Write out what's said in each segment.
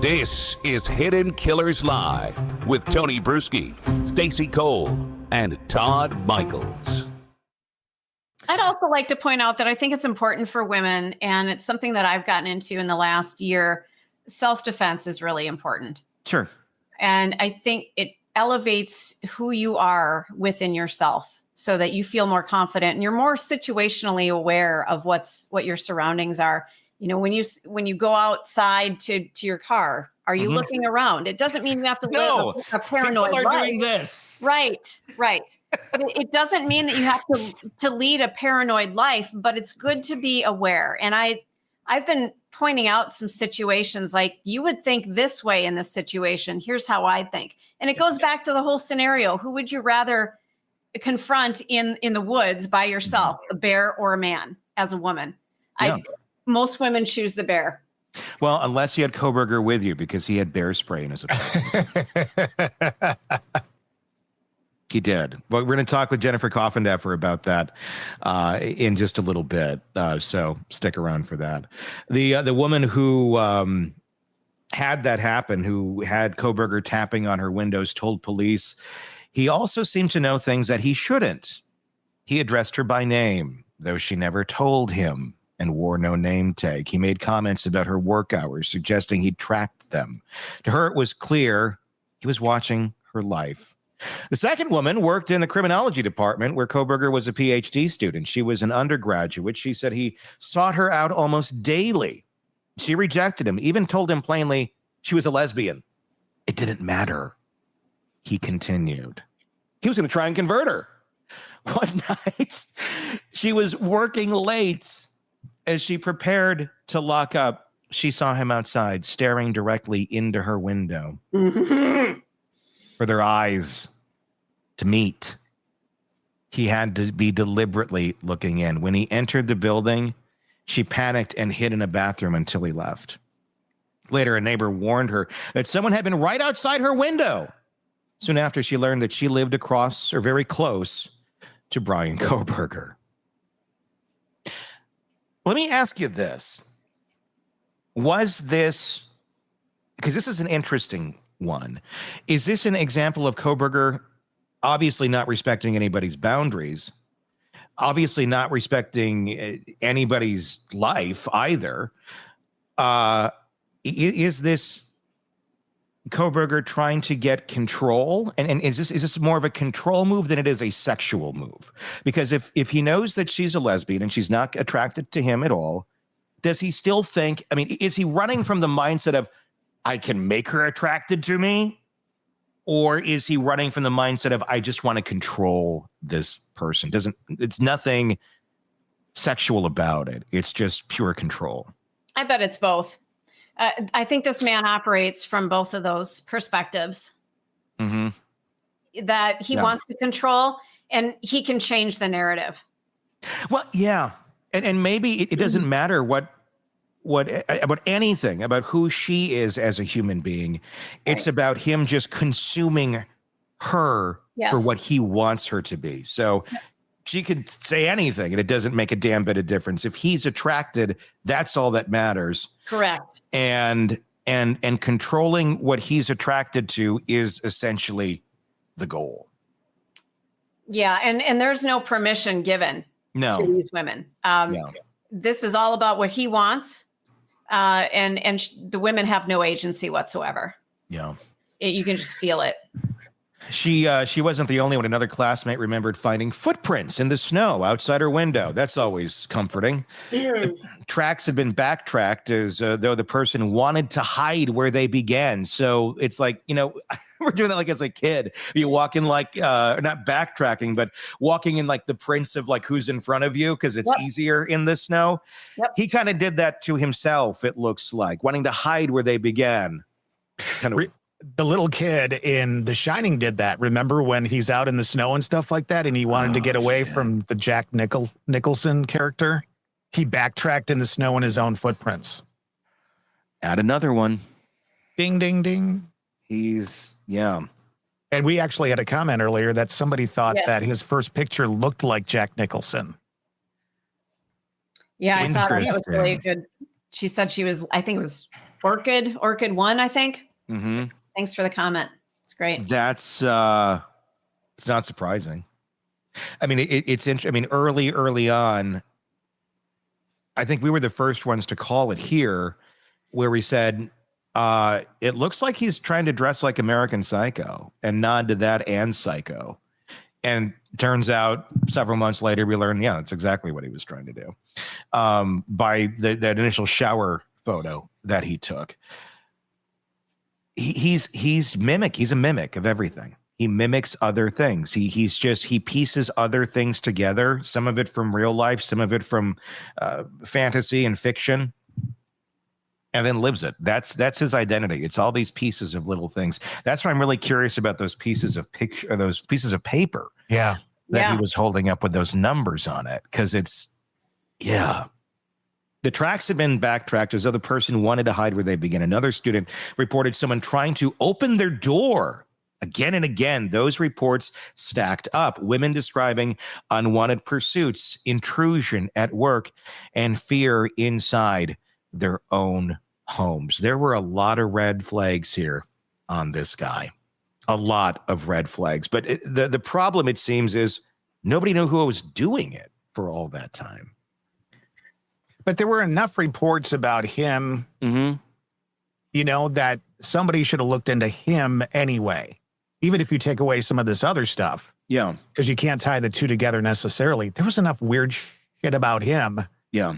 This is Hidden Killers Live with Tony Brueski, Stacy Cole, and Todd Michaels. I'd also like to point out that I think it's important for women, and it's something that I've gotten into in the last year. Self-defense is really important. Sure. And I think it elevates who you are within yourself so that you feel more confident and you're more situationally aware of what your surroundings are. You know, when you go outside to your car, are you looking around? It doesn't mean you have to live a paranoid people are life. doing this. Right. But it doesn't mean that you have to lead a paranoid life, but it's good to be aware. And I've been pointing out some situations like you would think this way in this situation. Here's how I think. And it goes back to the whole scenario. Who would you rather confront in the woods by yourself, a bear or a man as a woman? Yeah. Most women choose the bear. Well, unless you had Kohberger with you because he had bear spray in his apartment. He did. But we're going to talk with Jennifer Coffindeffer about that in just a little bit. So stick around for that. The woman who had that happen, who had Kohberger tapping on her windows, told police he also seemed to know things that he shouldn't. He addressed her by name, though she never told him, and wore no name tag. He made comments about her work hours, suggesting he tracked them. To her, it was clear he was watching her life. The second woman worked in the criminology department where Kohberger was a PhD student. She was an undergraduate. She said he sought her out almost daily. She rejected him, even told him plainly she was a lesbian. It didn't matter. He continued. He was going to try and convert her. One night, she was working late. As she prepared to lock up, she saw him outside, staring directly into her window. For their eyes to meet. He had to be deliberately looking in. When he entered the building, she panicked and hid in a bathroom until he left. Later, a neighbor warned her that someone had been right outside her window. Soon after, she learned that she lived across or very close to Brian Kohberger. Let me ask you this. Was this, because this is an interesting one, is this an example of Kohberger obviously not respecting anybody's boundaries, obviously not respecting anybody's life either? Is this Kohberger trying to get control? And is this more of a control move than it is a sexual move? Because if he knows that she's a lesbian and she's not attracted to him at all, does he still think, I mean, is he running from the mindset of, I can make her attracted to me? Or is he running from the mindset of, I just want to control this person? It's nothing sexual about it. It's just pure control. I bet it's both. I think this man operates from both of those perspectives. That he wants to control and he can change the narrative. Well, yeah. And maybe it doesn't matter what about anything about who she is as a human being. It's about him just consuming her for what he wants her to be. So she could say anything and it doesn't make a damn bit of difference. If he's attracted, that's all that matters. Correct. And controlling what he's attracted to is essentially the goal. Yeah. And there's no permission given to these women. This is all about what he wants. And the women have no agency whatsoever. Yeah. You can just feel it. She wasn't the only one. Another classmate remembered finding footprints in the snow outside her window. That's always comforting. Tracks had been backtracked as though the person wanted to hide where they began. So it's like, we're doing that like as a kid. You walk in like, not backtracking, but walking in like the prints of like who's in front of you because it's easier in the snow. He kind of did that to himself, it looks like, wanting to hide where they began. Kind of. The little kid in The Shining did that. Remember when he's out in the snow and stuff like that, and he wanted to get away from the Jack Nicholson character? He backtracked in the snow in his own footprints. Add another one. Ding, ding, ding. And we actually had a comment earlier that somebody thought that his first picture looked like Jack Nicholson. Yeah, I thought that was really good. She said she was, I think it was Orchid One, I think. Mm-hmm. Thanks for the comment. It's great. That's it's not surprising. I mean, it's interesting. I mean, early on, I think we were the first ones to call it here, where we said it looks like he's trying to dress like American Psycho and nod to that and Psycho. And turns out several months later, we learned, yeah, that's exactly what he was trying to do by that initial shower photo that he took. He's mimic. He's a mimic of everything. He mimics other things. He pieces other things together. Some of it from real life, some of it from fantasy and fiction, and then lives it. That's his identity. It's all these pieces of little things. That's why I'm really curious about those pieces of those pieces of paper. Yeah. That he was holding up with those numbers on it. Because the tracks had been backtracked as though the person wanted to hide where they began. Another student reported someone trying to open their door again and again. Those reports stacked up. Women describing unwanted pursuits, intrusion at work, and fear inside their own homes. There were a lot of red flags here on this guy. A lot of red flags. But the problem, it seems, is nobody knew who was doing it for all that time. But there were enough reports about him, that somebody should have looked into him anyway, even if you take away some of this other stuff. Yeah. Because you can't tie the two together necessarily. There was enough weird shit about him. Yeah.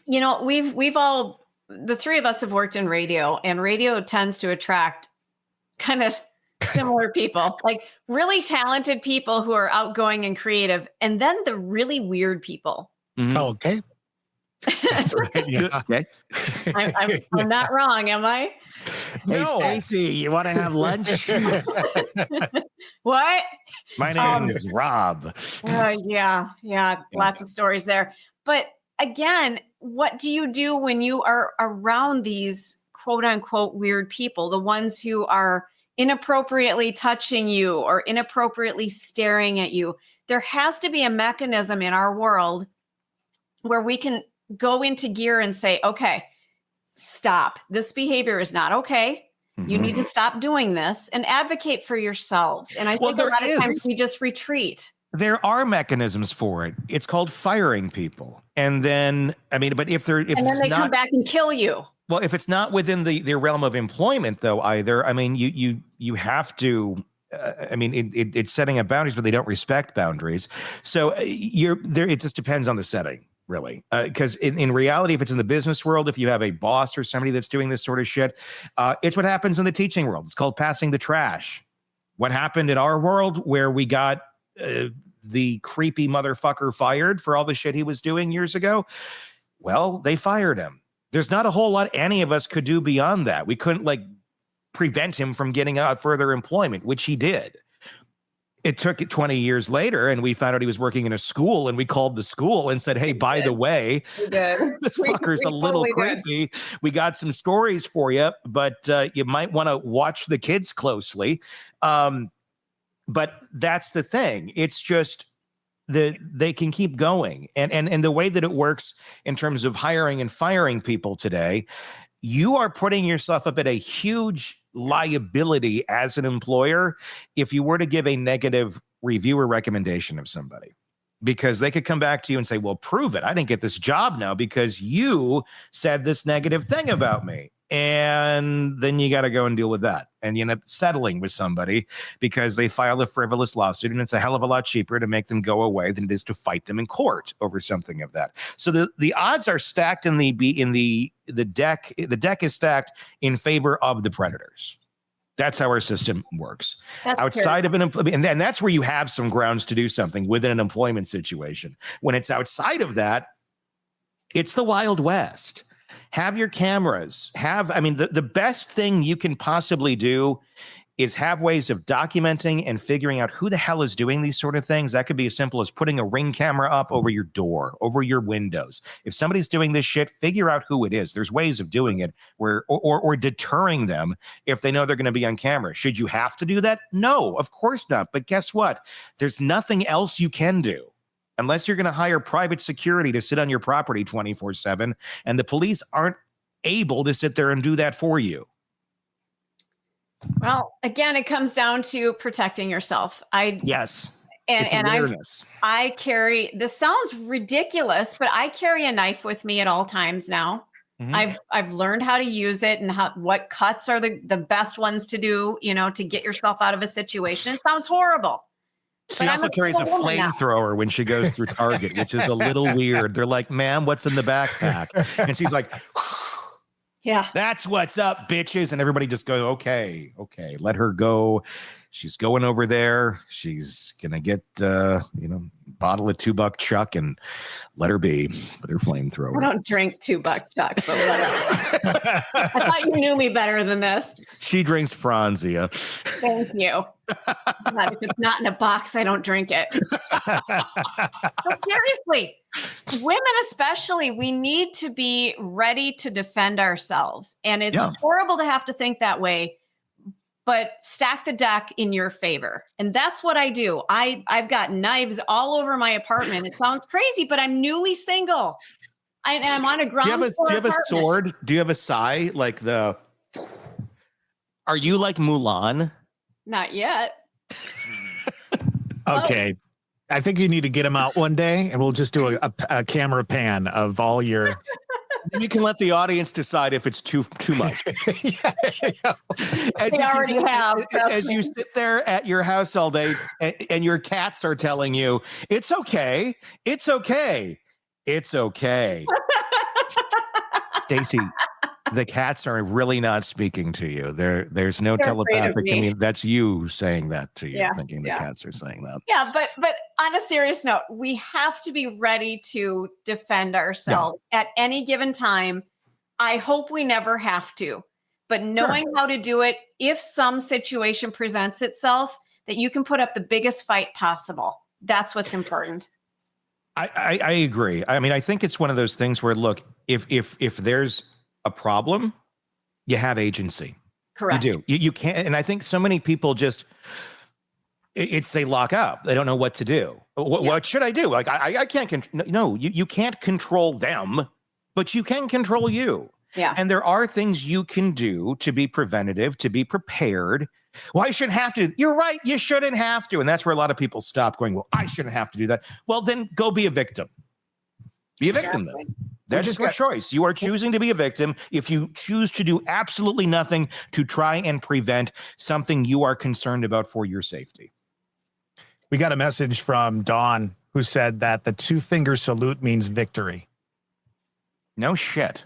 We've all, the three of us have worked in radio, and radio tends to attract kind of similar people, like really talented people who are outgoing and creative, and then the really weird people. Mm-hmm. Oh, okay. That's right. Yeah. Okay. I'm not wrong, am I? Hey, Stacy, you want to have lunch? What? My name is Rob. Yeah. Lots of stories there. But again, what do you do when you are around these quote unquote weird people, the ones who are inappropriately touching you or inappropriately staring at you? There has to be a mechanism in our world where we can go into gear and say, okay, stop. This behavior is not okay. You need to stop doing this and advocate for yourselves. And I think a lot of times we just retreat. There are mechanisms for it. It's called firing people. And then, but if then they come back and kill you. Well, if it's not within the realm of employment, though, either, you have to. It's setting up boundaries, but they don't respect boundaries. So it just depends on the setting, really. Because in reality, if it's in the business world, if you have a boss or somebody that's doing this sort of shit, it's what happens in the teaching world. It's called passing the trash. What happened in our world where we got the creepy motherfucker fired for all the shit he was doing years ago? Well, they fired him. There's not a whole lot any of us could do beyond that. We couldn't prevent him from getting further employment, which he did. It took 20 years later, and we found out he was working in a school, and we called the school and said, hey, by the way, this fucker's a little creepy. We got some stories for you, but you might want to watch the kids closely. But that's the thing. It's just they can keep going. And the way that it works in terms of hiring and firing people today, you are putting yourself up at a huge liability as an employer if you were to give a negative review or recommendation of somebody, because they could come back to you and say, well, prove it. I didn't get this job now because you said this negative thing about me. And then you got to go and deal with that. And you end up settling with somebody because they file a frivolous lawsuit, and it's a hell of a lot cheaper to make them go away than it is to fight them in court over something of that. So the odds are stacked in the deck. The deck is stacked in favor of the predators. That's how our system works. That's outside of and then that's where you have some grounds to do something within an employment situation. When it's outside of that, it's the Wild West. Have your cameras. The best thing you can possibly do is have ways of documenting and figuring out who the hell is doing these sort of things. That could be as simple as putting a Ring camera up over your door, over your windows. If somebody's doing this shit, figure out who it is. There's ways of doing it or deterring them if they know they're going to be on camera. Should you have to do that? No, of course not. But guess what? There's nothing else you can do. Unless you're going to hire private security to sit on your property 24/7, and the police aren't able to sit there and do that for you? Well, again, it comes down to protecting yourself. Yes. And awareness. I carry, this sounds ridiculous, but I carry a knife with me at all times now. Mhm. I've learned how to use it and what cuts are the best ones to do, to get yourself out of a situation. It sounds horrible. She But also I'm a carries a single woman now. flamethrower when she goes through Target, which is a little weird. They're like, ma'am, what's in the backpack? And she's like, Yeah. that's what's up, bitches. And everybody just goes, okay, let her go. She's going over there. She's going to get, bottle of $2 Chuck and let her be with her flamethrower. I don't drink $2 Chuck, but whatever. I thought you knew me better than this. She drinks Franzia. Thank you. God, if it's not in a box, I don't drink it. But seriously, women especially, we need to be ready to defend ourselves. And it's horrible to have to think that way, but stack the deck in your favor. And that's what I do. I've got knives all over my apartment. It sounds crazy, but I'm newly single. I'm on a ground floor Do you have a sword? Do you have a sai? Are you like Mulan? Not yet. Okay. I think you need to get him out one day and we'll just do a camera pan of all your. You can let the audience decide if it's too much. As you sit there at your house all day and your cats are telling you, it's okay. It's okay. It's okay. Stacy, the cats are really not speaking to you. There's no telepathic. I mean, that's you saying that to you, thinking the cats are saying that. Yeah, but on a serious note, we have to be ready to defend ourselves at any given time. I hope we never have to, but knowing how to do it, if some situation presents itself, that you can put up the biggest fight possible. That's what's important. I agree. I mean, I think it's one of those things where, look, if there's a problem, you have agency. Correct. You do. You can't. And I think so many people they lock up. They don't know what to do. What should I do? Like, I can't. No, you can't control them, but you can control you. Yeah. And there are things you can do to be preventative, to be prepared. Well, I shouldn't have to. You're right. You shouldn't have to. And that's where a lot of people stop going, well, I shouldn't have to do that. Well, then go be a victim. Be a victim then. That's just your choice. You are choosing to be a victim if you choose to do absolutely nothing to try and prevent something you are concerned about for your safety. We got a message from Dawn who said that the 2-finger salute means victory. No shit.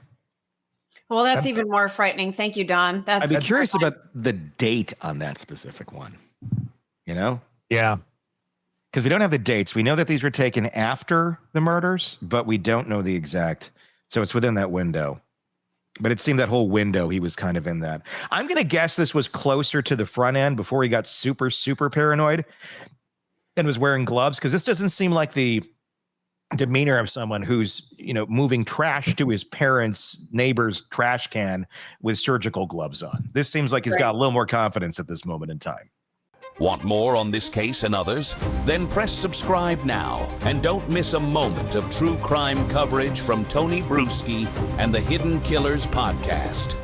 Well, that's even more frightening. Thank you, Don. I'd be curious about the date on that specific one. Yeah. Because we don't have the dates. We know that these were taken after the murders, but we don't know the exact. So it's within that window. But it seemed that whole window, he was kind of in that. I'm going to guess this was closer to the front end before he got super, super paranoid and was wearing gloves. Because this doesn't seem like the demeanor of someone who's, moving trash to his parents' neighbor's trash can with surgical gloves on. This seems like he's got a little more confidence at this moment in time. Want more on this case and others? Then press subscribe now and don't miss a moment of true crime coverage from Tony Brueski and the Hidden Killers podcast.